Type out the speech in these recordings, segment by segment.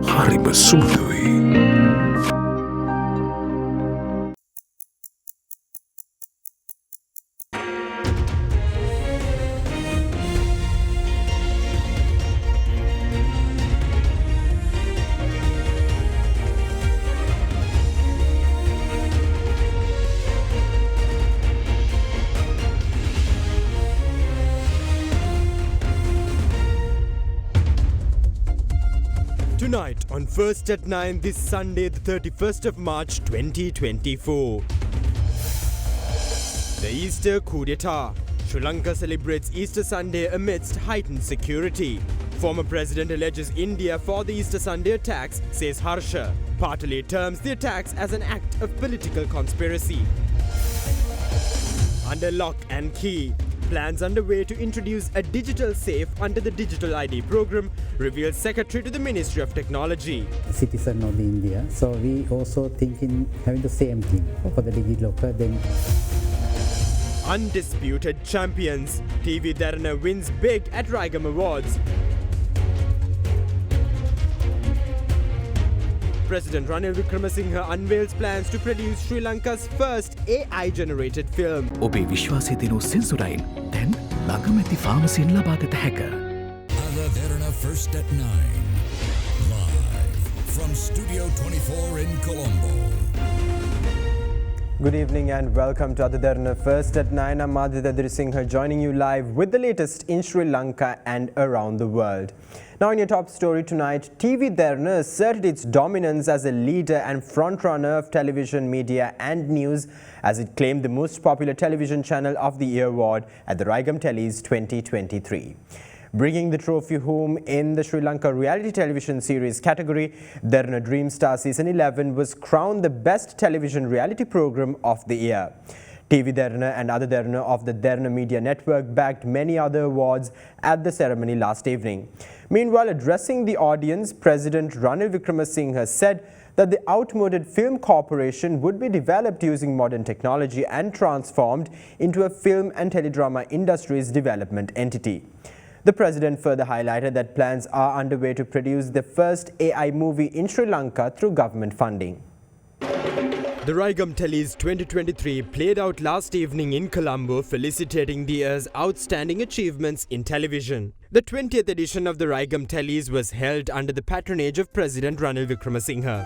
හරිම සුමුදුයි. Tonight on First at 9 this Sunday the 31st of March 2024. The Easter coup d'etat. Sri Lanka celebrates Easter Sunday amidst heightened security. Former president alleges India for the Easter Sunday attacks, says Harsha. Partly terms the attacks as an act of political conspiracy. Under lock and key. Plans underway to introduce a digital safe under the Digital ID program, reveals Secretary to the Ministry of Technology. Citizen of India, so we also thinking having the same thing for the DigiLocker. Then Undisputed champions. TV Derana wins big at Raigam Awards. President Ranil Wickremesinghe unveils plans to produce Sri Lanka's first AI-generated film. ඔබේ විශ්වාසය දෙනු සෙන්සුරයින් දැන් ළඟමැති ෆාමසියෙන් ලබාගත හැක. Other Derana First at 9. Live from Studio 24 in Colombo. Good evening and welcome to Other Derana First at 9. I'm Aditya Dirisinghe joining you live with the latest in Sri Lanka and around the world. Now in your top story tonight, TV Derana asserted its dominance as a leader and frontrunner of television, media and news as it claimed the most popular television channel of the year award at the Raigam Tellies 2023. Bringing the trophy home in the Sri Lanka reality television series category, Derana Dream Star Season 11 was crowned the best television reality program of the year. TV Derana and Other Derana of the Derana Media Network bagged many other awards at the ceremony last evening. Meanwhile, addressing the audience, President Ranil Wickremesinghe said that the outmoded film corporation would be developed using modern technology and transformed into a film and teledrama industry's development entity. The president further highlighted that plans are underway to produce the first AI movie in Sri Lanka through government funding. The Raigam Tellies 2023 played out last evening in Colombo, felicitating the year's outstanding achievements in television. The 20th edition of the Raigam Tellies was held under the patronage of President Ranil Wickremesinghe.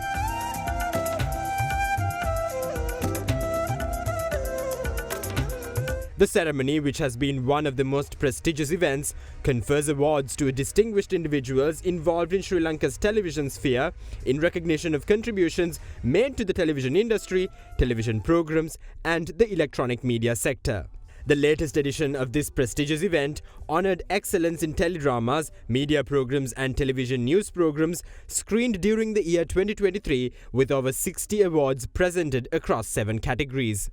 The ceremony, which has been one of the most prestigious events, confers awards to distinguished individuals involved in Sri Lanka's television sphere in recognition of contributions made to the television industry, television programs, and the electronic media sector. The latest edition of this prestigious event honored excellence in teledramas, media programs, and television news programs screened during the year 2023 with over 60 awards presented across 7 categories.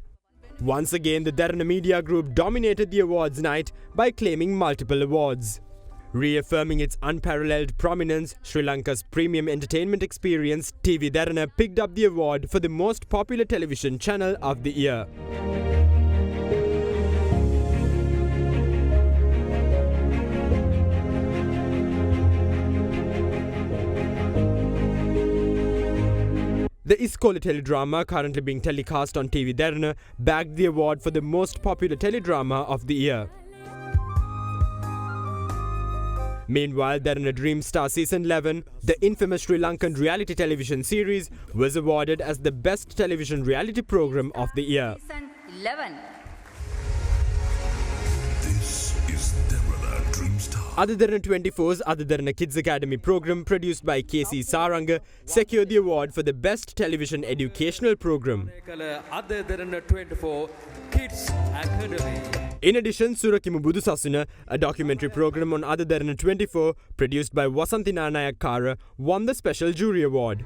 Once again, the Derana Media Group dominated the awards night by claiming multiple awards. Reaffirming its unparalleled prominence, Sri Lanka's premium entertainment experience, TV Derana picked up the award for the most popular television channel of the year. The Iskola teledrama, currently being telecast on TV Derana, bagged the award for the most popular teledrama of the year. Meanwhile, Derana Dream Star Season 11, the infamous Sri Lankan reality television series, was awarded as the best television reality program of the year. Season 11. This is Derana Dream Star. Other Derana 24's Other Derana Kids Academy program, produced by KC Saranga, secured the award for the best television educational program. Other Derana 24 Kids Academy. In addition, Surakimu Budusasuna, a documentary program on Other Derana 24, produced by Wasantina Nayakkara, won the special jury award.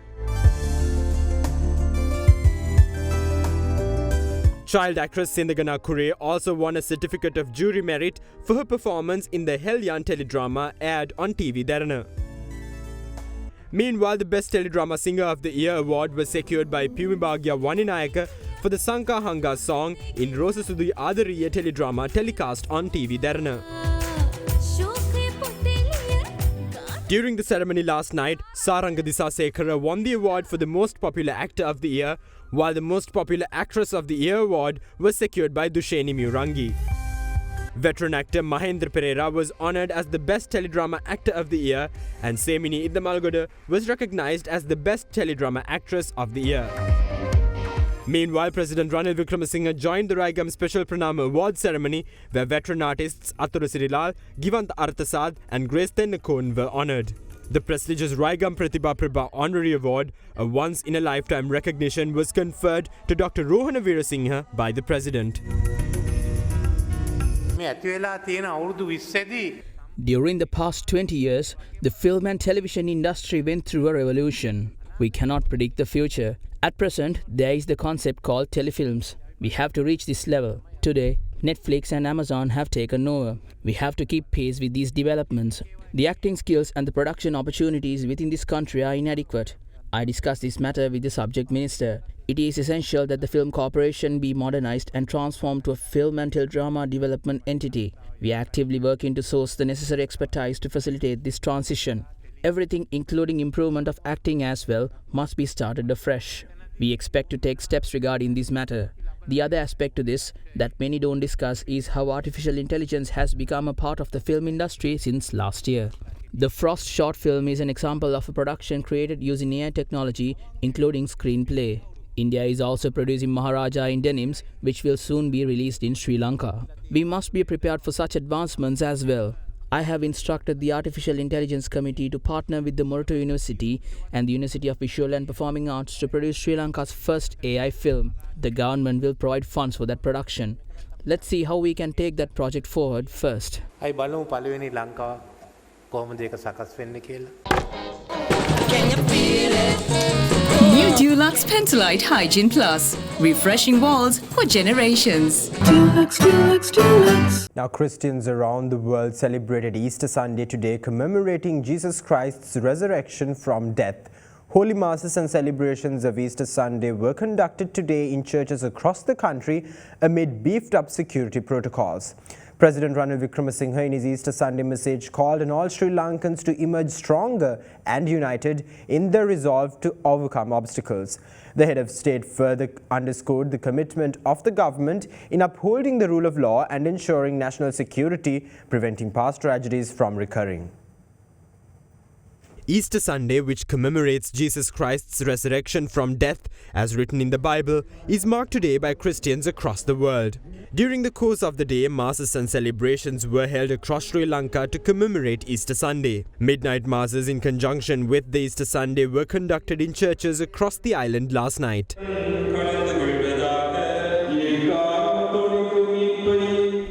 Child actress Sindagana Kure also won a certificate of jury merit for her performance in the Helyan teledrama aired on TV Derana. Meanwhile, the Best Teledrama Singer of the Year award was secured by Pumibagya Waninayaka for the Sanka Hanga song in Rosasudhi Adariya teledrama telecast on TV Derana. During the ceremony last night, Saranga Disasekara won the award for the Most Popular Actor of the Year, while the Most Popular Actress of the Year award was secured by Dusheni Murangi. Veteran actor Mahendra Pereira was honoured as the Best Teledrama Actor of the Year, and Semini Iddamalgoda was recognised as the Best Teledrama Actress of the Year. Meanwhile, President Ranil Wickremesinghe joined the Raigam Special Pranama Award ceremony, where veteran artists Athura Sirilal, Givanta Arthasad and Grace Tennakone were honoured. The prestigious Raigam Pratibha Prabha Honorary Award, a once-in-a-lifetime recognition, was conferred to Dr. Rohana Veerasinghe by the President. During the past 20 years, the film and television industry went through a revolution. We cannot predict the future. At present, there is the concept called telefilms. We have to reach this level. Today, Netflix and Amazon have taken over. We have to keep pace with these developments. The acting skills and the production opportunities within this country are inadequate. I discussed this matter with the subject minister. It is essential that the film corporation be modernized and transformed to a film and teledrama development entity. We are actively working to source the necessary expertise to facilitate this transition. Everything, including improvement of acting as well, must be started afresh. We expect to take steps regarding this matter. The other aspect to this that many don't discuss is how artificial intelligence has become a part of the film industry since last year. The Frost short film is an example of a production created using AI technology, including screenplay. India is also producing Maharaja in denims, which will soon be released in Sri Lanka. We must be prepared for such advancements as well. I have instructed the Artificial Intelligence Committee to partner with the Murto University and the University of Visual and Performing Arts to produce Sri Lanka's first AI film. The government will provide funds for that production. Let's see how we can take that project forward first. අයි බලමු පළවෙනි ලංකාව කොහොමද ඒක සකස් වෙන්නේ කියලා. New Dulux Pentolite Hygiene Plus. Refreshing walls for generations. Now, Christians around the world celebrated Easter Sunday today, commemorating Jesus Christ's resurrection from death. Holy Masses and celebrations of Easter Sunday were conducted today in churches across the country amid beefed-up security protocols. President Ranil Wickremesinghe in his Easter Sunday message called on all Sri Lankans to emerge stronger and united in their resolve to overcome obstacles. The head of state further underscored the commitment of the government in upholding the rule of law and ensuring national security, preventing past tragedies from recurring. Easter Sunday, which commemorates Jesus Christ's resurrection from death, as written in the Bible, is marked today by Christians across the world. During the course of the day, masses and celebrations were held across Sri Lanka to commemorate Easter Sunday. Midnight masses in conjunction with the Easter Sunday were conducted in churches across the island last night.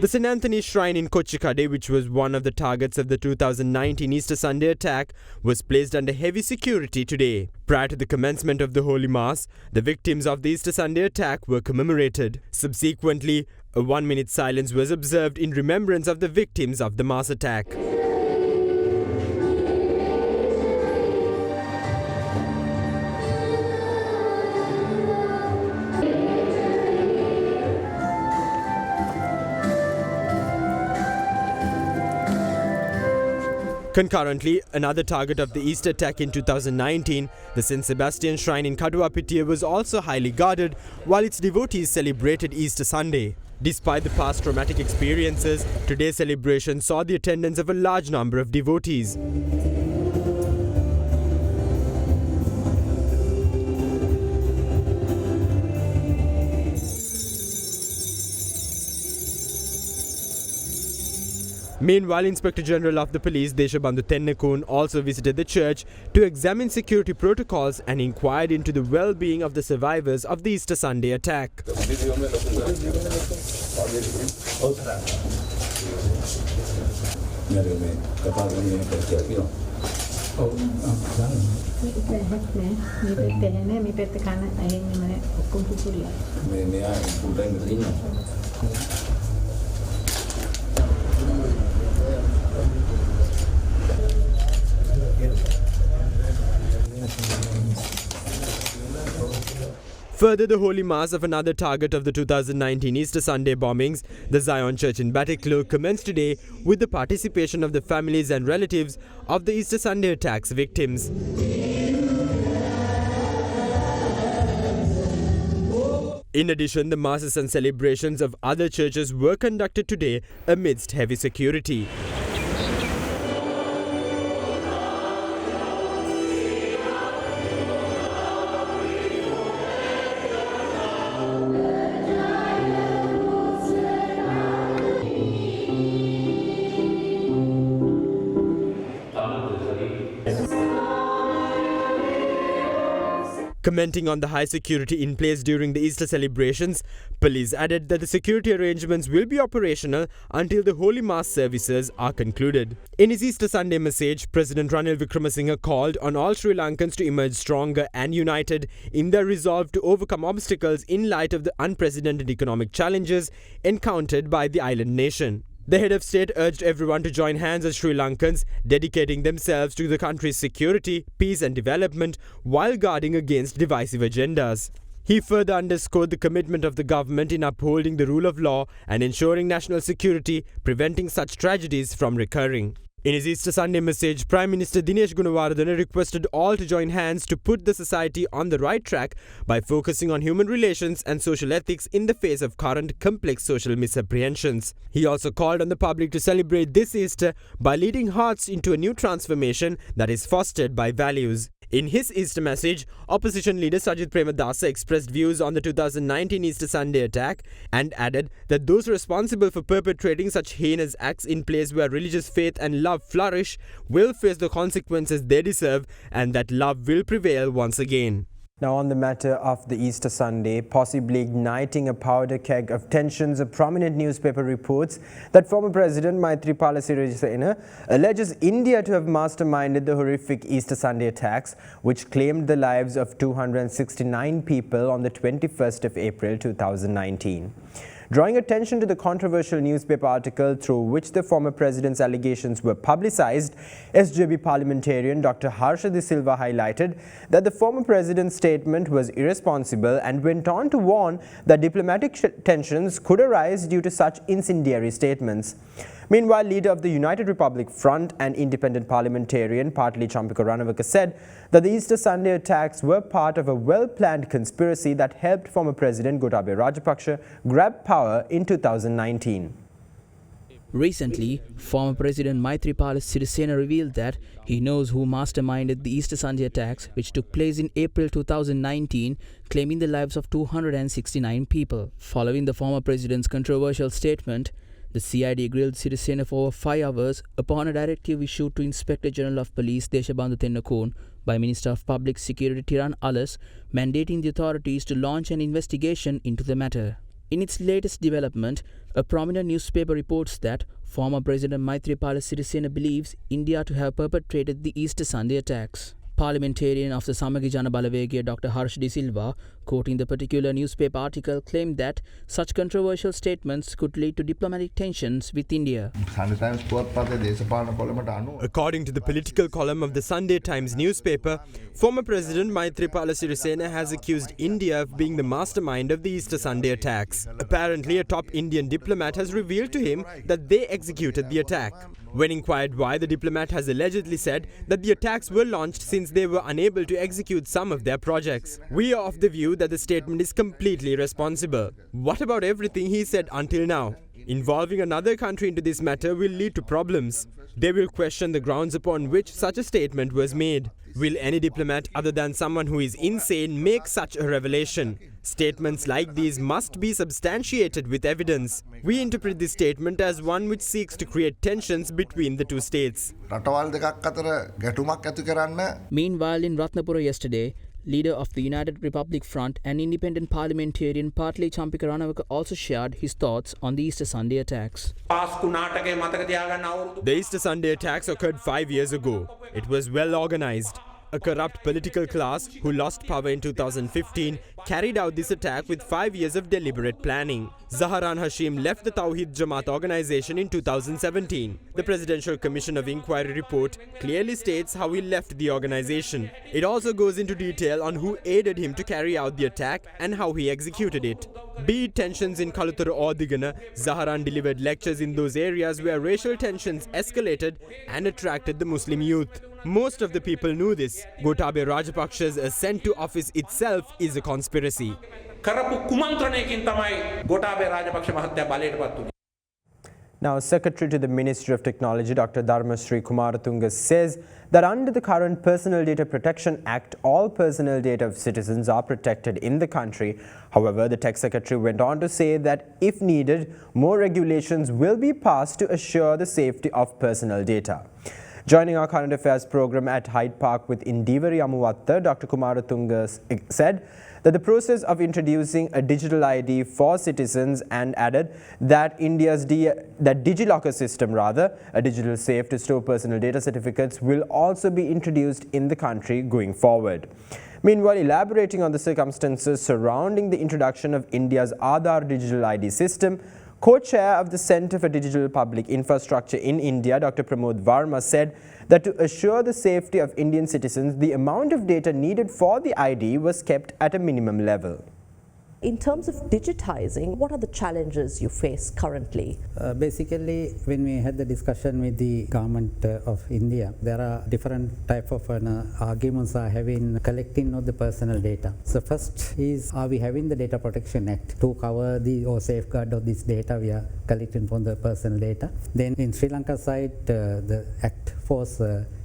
The St. Anthony Shrine in Kochikade, which was one of the targets of the 2019 Easter Sunday attack, was placed under heavy security today. Prior to the commencement of the Holy Mass, the victims of the Easter Sunday attack were commemorated. Subsequently, a 1-minute silence was observed in remembrance of the victims of the Mass attack. Concurrently, another target of the Easter attack in 2019, the St. Sebastian Shrine in Kaduapitiya, was also highly guarded while its devotees celebrated Easter Sunday. Despite the past traumatic experiences, today's celebration saw the attendance of a large number of devotees. Meanwhile, Inspector General of the Police Deshabandhu Tennakone also visited the church to examine security protocols and inquired into the well-being of the survivors of the Easter Sunday attack. Further, the Holy Mass of another target of the 2019 Easter Sunday bombings, the Zion Church in Bataclan, commenced today with the participation of the families and relatives of the Easter Sunday attacks victims. In addition, the masses and celebrations of other churches were conducted today amidst heavy security. Commenting on the high security in place during the Easter celebrations, police added that the security arrangements will be operational until the Holy Mass services are concluded. In his Easter Sunday message, President Ranil Wickremesinghe called on all Sri Lankans to emerge stronger and united in their resolve to overcome obstacles in light of the unprecedented economic challenges encountered by the island nation. The head of state urged everyone to join hands as Sri Lankans, dedicating themselves to the country's security, peace and development while guarding against divisive agendas. He further underscored the commitment of the government in upholding the rule of law and ensuring national security, preventing such tragedies from recurring. In his Easter Sunday message, Prime Minister Dinesh Gunawardena requested all to join hands to put the society on the right track by focusing on human relations and social ethics in the face of current complex social misapprehensions. He also called on the public to celebrate this Easter by leading hearts into a new transformation that is fostered by values. In his Easter message, opposition leader Sajith Premadasa expressed views on the 2019 Easter Sunday attack and added that those responsible for perpetrating such heinous acts in places where religious faith and love flourish will face the consequences they deserve and that love will prevail once again. Now on the matter of the Easter Sunday, possibly igniting a powder keg of tensions, a prominent newspaper reports that former President Maithripala Sirisena alleges India to have masterminded the horrific Easter Sunday attacks, which claimed the lives of 269 people on the 21st of April 2019. Drawing attention to the controversial newspaper article through which the former president's allegations were publicized, SJB parliamentarian Dr. Harsha De Silva highlighted that the former president's statement was irresponsible and went on to warn that diplomatic tensions could arise due to such incendiary statements. Meanwhile, leader of the United Republic Front and independent parliamentarian Partli Champika Ranawaka said that the Easter Sunday attacks were part of a well-planned conspiracy that helped former President Gotabaya Rajapaksa grab power in 2019. Recently, former President Maithripala Sirisena revealed that he knows who masterminded the Easter Sunday attacks, which took place in April 2019, claiming the lives of 269 people. Following the former president's controversial statement, the CID grilled Sirisena for over 5 hours upon a directive issued to Inspector General of Police Deshabandhu Tennakone by Minister of Public Security Tiran Alas, mandating the authorities to launch an investigation into the matter. In its latest development, a prominent newspaper reports that former President Maithripala Sirisena believes India to have perpetrated the Easter Sunday attacks. Parliamentarian of the Samagi Jana Balawegaya Dr. Harsha De Silva, quoting the particular newspaper article, claimed that such controversial statements could lead to diplomatic tensions with India. According to the political column of the Sunday Times newspaper, former President Maithripala Sirisena has accused India of being the mastermind of the Easter Sunday attacks. Apparently, a top Indian diplomat has revealed to him that they executed the attack. When inquired why, the diplomat has allegedly said that the attacks were launched since they were unable to execute some of their projects. We are of the view that the statement is completely irresponsible. What about everything he said until now? Involving another country into this matter will lead to problems. They will question the grounds upon which such a statement was made. Will any diplomat other than someone who is insane make such a revelation? Statements like these must be substantiated with evidence. We interpret this statement as one which seeks to create tensions between the two states. Meanwhile, in Ratnapura yesterday, leader of the United Republic Front and independent parliamentarian Partli Champika Ranawaka also shared his thoughts on the Easter Sunday attacks. The Easter Sunday attacks occurred 5 years ago. It was well organized. A corrupt political class who lost power in 2015 carried out this attack with 5 years of deliberate planning. Zaharan Hashim left the Tawhid Jamaat organization in 2017. The Presidential Commission of Inquiry report clearly states how he left the organization. It also goes into detail on who aided him to carry out the attack and how he executed it. Be it tensions in Kalutara or Digana, Zaharan delivered lectures in those areas where racial tensions escalated and attracted the Muslim youth. Most of the people knew this. Gotabaya Rajapaksa's ascent to office itself is a conspiracy. කරපු කුමන්ත්‍රණයකින් තමයි ගෝඨාභය රාජපක්ෂ මහත්තයා බලයට පත් වුනේ. Now, Secretary to the Ministry of Technology, Dr. Dharmasri Kumaratunga, says that under the current Personal Data Protection Act, all personal data of citizens are protected in the country. However, the Tech Secretary went on to say that if needed, more regulations will be passed to assure the safety of personal data. Joining our current affairs program at Hyde Park with Indivari Amuwatta, Dr. Kumaratunga said that the process of introducing a digital ID for citizens and added that India's DigiLocker system, a digital safe to store personal data certificates, will also be introduced in the country going forward. Meanwhile, elaborating on the circumstances surrounding the introduction of India's Aadhaar digital ID system, Co-chair of the Centre for Digital Public Infrastructure in India, Dr. Pramod Varma, said that to assure the safety of Indian citizens, the amount of data needed for the ID was kept at a minimum level. In terms of digitizing, what are the challenges you face currently? Basically, when we had the discussion with the government of India, there are different type of arguments are having collecting of the personal data. So first is, are we having the Data Protection Act to cover the or safeguard of this data we are collecting from the personal data? Then in Sri Lanka side, the Act was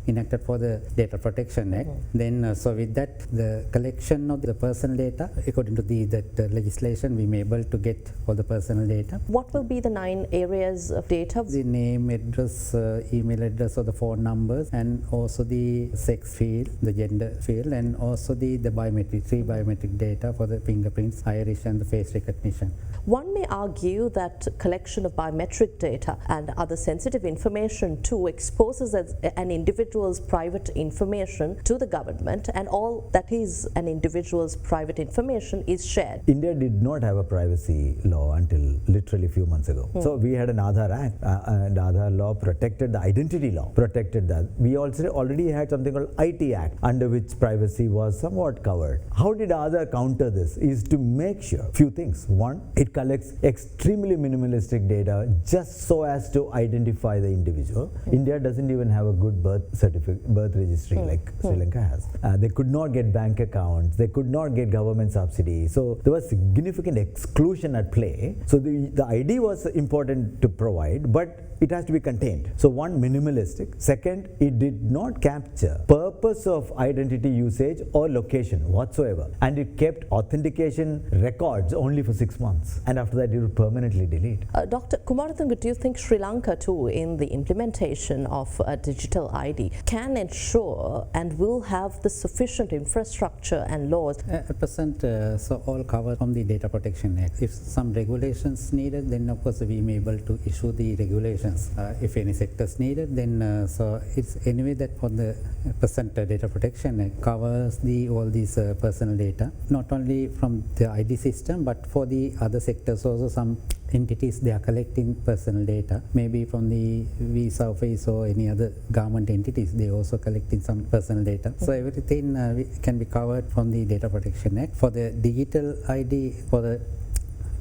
enacted for the Data Protection Act. Then so with that, the collection of the personal data, according to that legislation, we may able to get all the personal data. What will be the 9 areas of data? The name, address, email address, or the phone numbers, and also the sex field, the gender field, and also the biometric, 3 biometric data for the fingerprints, iris, and the face recognition. One may argue that collection of biometric data and other sensitive information too exposes an individual's private information to the government, and all that is an individual's private information is shared. India did not have a privacy law until literally a few months ago. So we had an Aadhaar Act, and Aadhaar law protected the identity law, protected that. We also already had something called IT Act, under which privacy was somewhat covered. How did Aadhaar counter this? Is to make sure few things. One, it collects extremely minimalistic data just so as to identify the individual. India doesn't even have a good birth certificate, birth registry like Sri Lanka has. They could not get bank accounts. They could not get government subsidies. So there was significant exclusion at play. So the ID was important to provide, but it has to be contained. So one, minimalistic. Second, it did not capture purpose of identity usage or location whatsoever. And it kept authentication records only for 6 months. And after that, it would permanently delete. Dr. Kumaratunga, do you think Sri Lanka too, in the implementation of a digital ID, can ensure and will have the sufficient infrastructure and laws? At present, so all covered from the Data Protection Act. If some regulations needed, then of course we may be able to issue the regulations. If any sectors needed, then so it's anyway that for the present Data Protection Act covers all these personal data, not only from the ID system, but for the other sectors also. Some entities, they are collecting personal data, maybe from the visa office or any other government entities, they also collecting some personal data. So everything can be covered from the Data Protection Act. For the digital ID, for the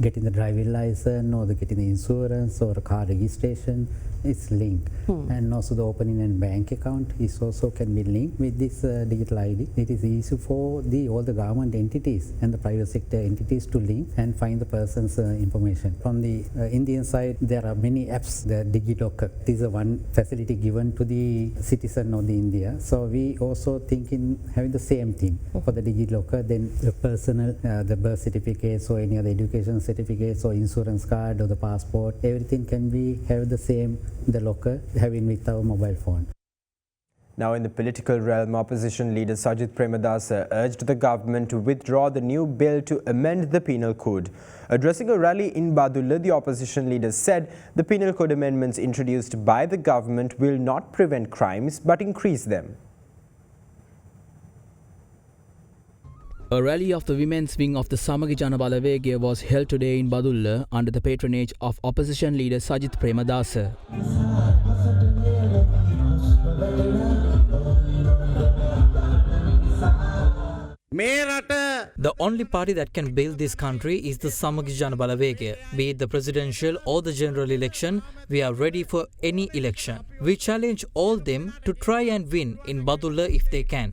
getting the driving license or getting the insurance or car registration, is linked. And also the opening and bank account is also can be linked with this digital ID. It is easy for all the government entities and the private sector entities to link and find the person's information. From the Indian side, there are many apps. The DigiLocker is one facility given to the citizen of the India. So we also think in having the same thing for the DigiLocker. Then the personal, the birth certificates or any other education certificates or insurance card or the passport, everything can be have the same the locker having with our mobile phone. Now, in the political realm, opposition leader Sajith Premadasa urged the government to withdraw the new bill to amend the penal code. Addressing a rally in Badulla, the opposition leader said the penal code amendments introduced by the government will not prevent crimes but increase them. A rally of the women's wing of the Samagi Jana Balawegaya was held today in Badulla under the patronage of opposition leader Sajith Premadasa. The only party that can build this country is the Samagi Jana Balawegaya. Be it the presidential or the general election, we are ready for any election. We challenge all them to try and win in Badulla if they can.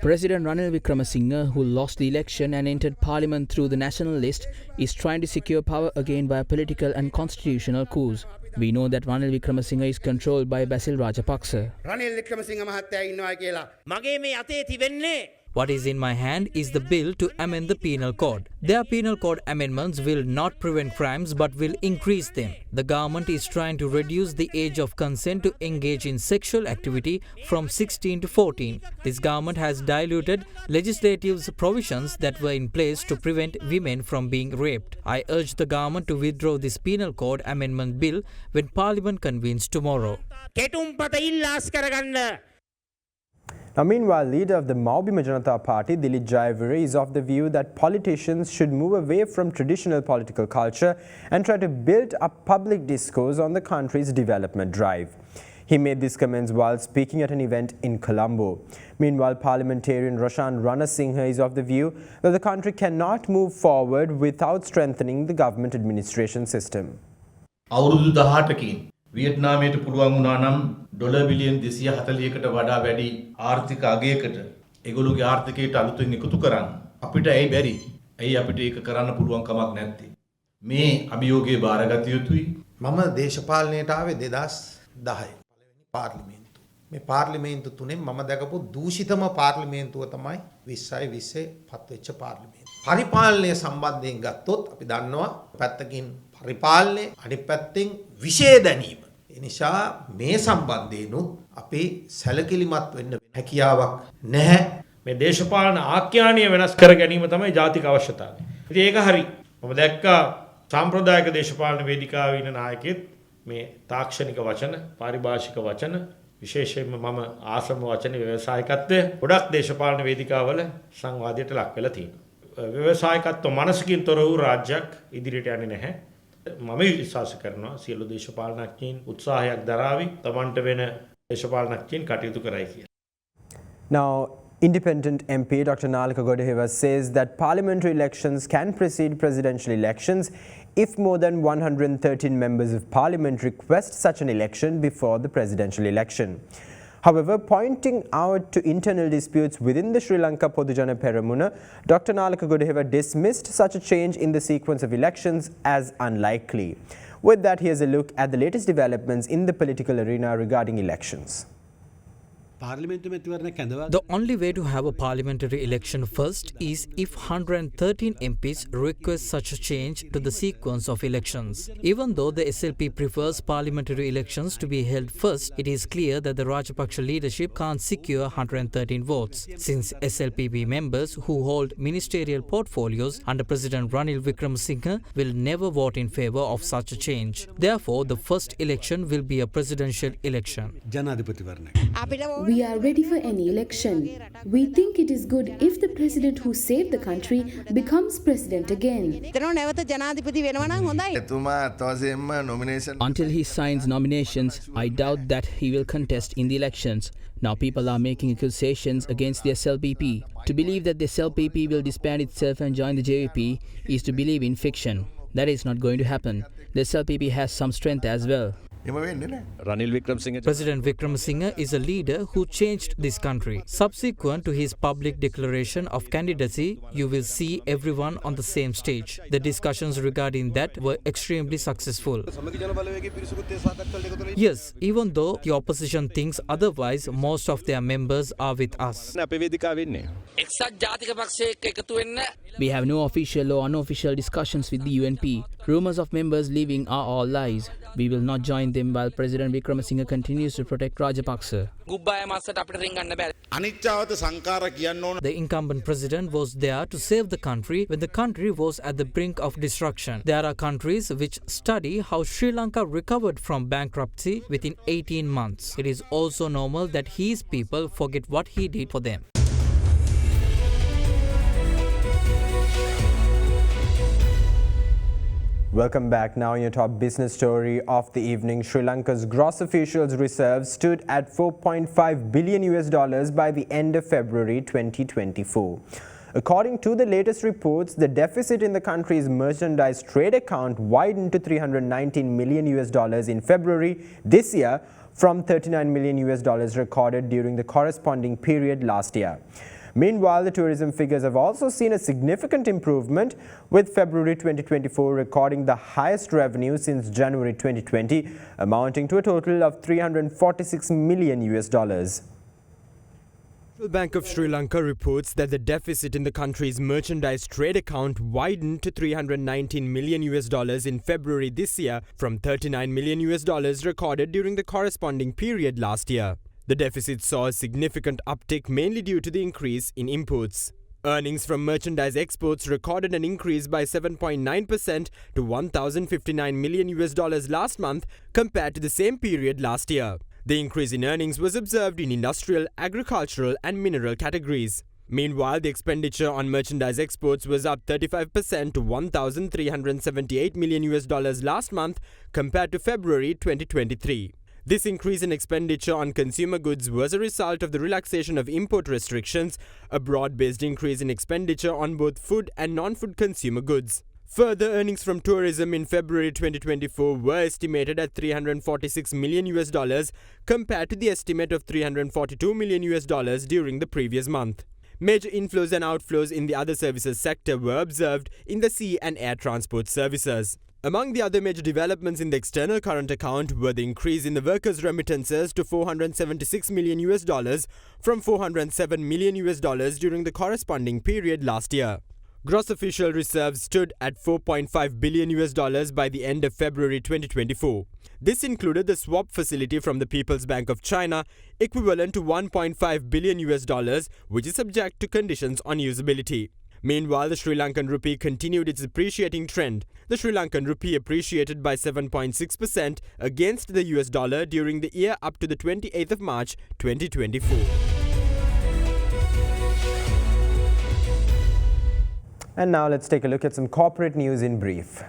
President Ranil Wickremesinghe, who lost the election and entered parliament through the national list, is trying to secure power again by political and constitutional coups. We know that Ranil Wickremesinghe is controlled by Basil Rajapaksa. What is in my hand is the bill to amend the penal code. Their penal code amendments will not prevent crimes but will increase them. The government is trying to reduce the age of consent to engage in sexual activity from 16 to 14. This government has diluted legislative provisions that were in place to prevent women from being raped. I urge the government to withdraw this penal code amendment bill when parliament convenes tomorrow. Now, meanwhile, leader of the Maubima Janata Party, Dilip Jayavire, is of the view that politicians should move away from traditional political culture and try to build up public discourse on the country's development drive. He made these comments while speaking at an event in Colombo. Meanwhile, parliamentarian Roshan Ranasinghe is of the view that the country cannot move forward without strengthening the government administration system. වියට්නාමයට පුළුවන් වුණා නම් dollar billion 240කට වඩා වැඩි ආර්ථික අගයකට ඒගොල්ලෝගේ ආර්ථිකයට අලුතෙන් එකතු කරන්න අපිට ඇයි බැරි? ඇයි අපිට ඒක කරන්න පුළුවන් කමක් නැත්තේ? මේ අභියෝගය බාරගත යුතුයි. මම දේශපාලනයට ආවේ 2010 පළවෙනි පාර්ලිමේන්තුව. මේ පාර්ලිමේන්තු තුනෙන් මම දැකපු දූෂිතම පාර්ලිමේන්තුව තමයි 2020 පත්වෙච්ච පාර්ලිමේන්තුව. පරිපාලනය සම්බන්ධයෙන් ගත්තොත් අපි දන්නවා පැත්තකින් පරිපාලනය අනිත් පැත්තෙන් විශේෂ දැනීම. ඒ නිසා මේ සම්බන්ධයෙන්ුත් අපි සැලකිලිමත් වෙන්න හැකියාවක් නැහැ. මේ දේශපාලන ආඛ්‍යානීය වෙනස් කර ගැනීම තමයි ජාතික අවශ්‍යතාවය. ඉතින් ඒක හරි. මම දැක්කා සාම්ප්‍රදායික දේශපාලන වේදිකාවේ ඉන්න නායකයෙක් මේ තාක්ෂණික වචන, පාරිභාෂික වචන, විශේෂයෙන්ම මම ආසම වචන ව්‍යවසායිකත්වය ගොඩක් දේශපාලන වේදිකාවල සංවාදයට ලක් වෙලා තියෙනවා. ව්‍යවසායිකත්ව මනසකින් තොර වූ රාජ්‍යයක් ඉදිරියට යන්නේ නැහැ. මම විශ්වාස කරනවා සියලු දේශපාලනඥයින් උත්සාහයක් දරාවි තමන්ට වෙන දේශපාලනඥයින් කටයුතු කරයි කියලා. Now, independent MP Dr. Lanka says that parliamentary elections can precede presidential elections if more than 113 members of parliament request such an election before the presidential election. However, pointing out to internal disputes within the Sri Lanka Podujana Peramuna, Dr. Lanka dismissed such a change in the sequence of elections as unlikely. With that, here's a look at the latest developments in the political arena regarding elections. The only way to have a parliamentary election first is if 113 MPs request such a change to the sequence of elections. Even though the SLP prefers parliamentary elections to be held first, it is clear that the Rajapaksa leadership can't secure 113 votes, since SLPP members who hold ministerial portfolios under President Ranil Wickremesinghe will never vote in favour of such a change. Therefore, the first election will be a presidential election. We are ready for any election. We think it is good if the president who saved the country becomes president again. Until he signs nominations, I doubt that he will contest in the elections. Now people are making accusations against the SLPP. To believe that the SLPP will disband itself and join the JVP is to believe in fiction. That is not going to happen. The SLPP has some strength as well. President Wickremesinghe is a leader who changed this country. Subsequent to his public declaration of candidacy, you will see everyone on the same stage. The discussions regarding that were extremely successful. Yes, even though the opposition thinks otherwise, most of their members are with us. We have no official or unofficial discussions with the UNP. Rumours of members leaving are all lies. We will not join them while President Wickremesinghe continues to protect Rajapaksa. The incumbent president was there to save the country when the country was at the brink of destruction. There are countries which study how Sri Lanka recovered from bankruptcy within 18 months. It is also normal that his people forget what he did for them. Welcome back. Now in your top business story of the evening, Sri Lanka's gross officials reserves stood at $4.5 billion by the end of February 2024. According to the latest reports, the deficit in the country's merchandise trade account widened to $319 million in February this year from $39 million recorded during the corresponding period last year. Meanwhile, the tourism figures have also seen a significant improvement, with February 2024 recording the highest revenue since January 2020, amounting to a total of $346 million. The Bank of Sri Lanka reports that the deficit in the country's merchandise trade account widened to $319 million in February this year from $39 million recorded during the corresponding period last year. The deficit saw a significant uptick mainly due to the increase in imports. Earnings from merchandise exports recorded an increase by 7.9% to $1,059 million last month compared to the same period last year. The increase in earnings was observed in industrial, agricultural and mineral categories. Meanwhile, the expenditure on merchandise exports was up 35% to $1,378 million last month compared to February 2023. This increase in expenditure on consumer goods was a result of the relaxation of import restrictions, a broad-based increase in expenditure on both food and non-food consumer goods. Further, earnings from tourism in February 2024 were estimated at $346 million compared to the estimate of $342 million during the previous month. Major inflows and outflows in the other services sector were observed in the sea and air transport services. Among the other major developments in the external current account were the increase in the workers' remittances to $476 million from $407 million during the corresponding period last year. Gross official reserves stood at $4.5 billion by the end of February 2024. This included the swap facility from the People's Bank of China, equivalent to $1.5 billion, which is subject to conditions on usability. Meanwhile, the Sri Lankan rupee continued its appreciating trend. The Sri Lankan rupee appreciated by 7.6% against the US dollar during the year up to the 28th of March 2024. And now let's take a look at some corporate news in brief.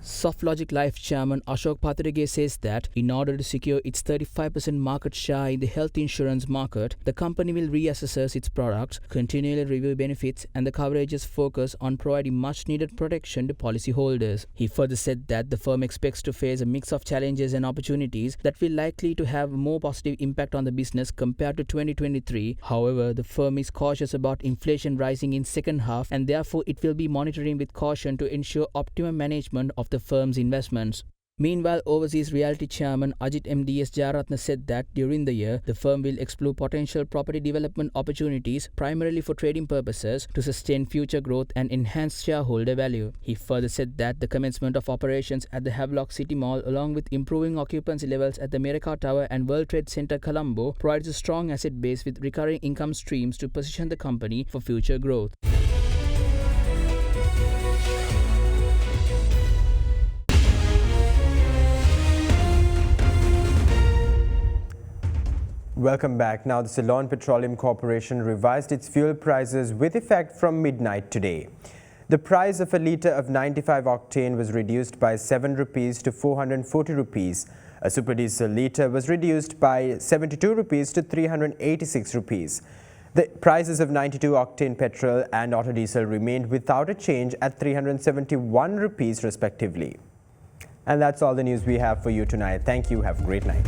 SoftLogic Life chairman Ashok Patirage says that in order to secure its 35% market share in the health insurance market, the company will reassess its products, continually review benefits and the coverage's focus on providing much needed protection to policyholders. He further said that the firm expects to face a mix of challenges and opportunities that will likely to have a more positive impact on the business compared to 2023. However, the firm is cautious about inflation rising in second half and therefore it will be monitoring with caution to ensure optimum management of the firm's investments. Meanwhile, overseas realty chairman Ajit MDS Jayaratne said that during the year, the firm will explore potential property development opportunities primarily for trading purposes to sustain future growth and enhance shareholder value. He further said that the commencement of operations at the Havelock City Mall along with improving occupancy levels at the America Tower and World Trade Center Colombo provides a strong asset base with recurring income streams to position the company for future growth. Welcome back. Now, the Ceylon Petroleum Corporation revised its fuel prices with effect from midnight today. The price of a litre of 95 octane was reduced by 7 rupees to 440 rupees. A super diesel litre was reduced by 72 rupees to 386 rupees. The prices of 92 octane petrol and auto diesel remained without a change at 371 rupees respectively. And that's all the news we have for you tonight. Thank you. Have a great night.